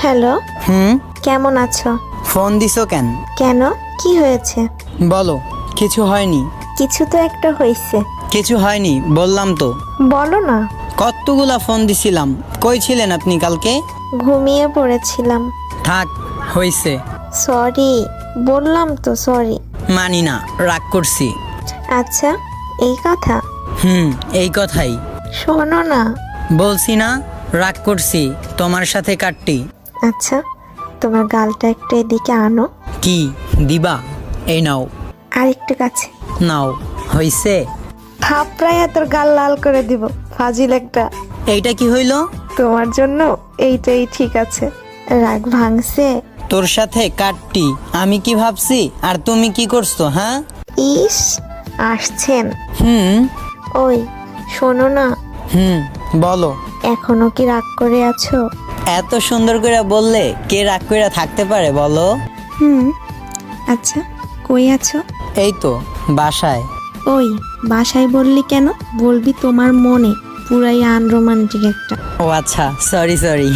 Hello, হুম। কেমন আছো? Phone দিছো কেন? কেন, কি হয়েছে? বলো। কিছু হয়নি। কিছু তো একটা হয়েছে। কিছু হয়নি বললাম তো। বলো না। কতগুলা ফোন দিছিলাম, কই ছিলেন আপনি কালকে? ঘুমিয়ে পড়েছিলাম। থাক, হইছে। সরি, বললাম তো সরি। মানি না, রাগ করছি। আচ্ছা, এই কথা। এই কথাই। শোনো না। বলছি না, রাগ করছি, তোমার সাথে কাটটি। আচ্ছা, তোমার গালটা একটু এদিকে আনো। কি দিবা? এই নাও। আর একটু কাছে। নাও, হইছে। থাপড়াইয়া তোর গাল লাল করে দিব, ফাজিল একটা। এইটা কি হইল? তোমার জন্য এইটাই ঠিক আছে। রাগ ভাঙছে? তোর সাথে কাটটি, আমি কি ভাবছি আর তুমি কি করছো? হ্যাঁ। ইস, আসছেন। হুম। ওই, শোনো না। বলো। এখনো কি রাগ করে আছো? এত সুন্দর করে বললে কে রাগ করে থাকতে পারে বলো? আচ্ছা, কই আছো? এই তো, বাসায়। ওই, বাসায় বললি কেন? বলবি তোমার মনে। পুরাই আনরোমান্টিক একটা। ও আচ্ছা, সরি সরি।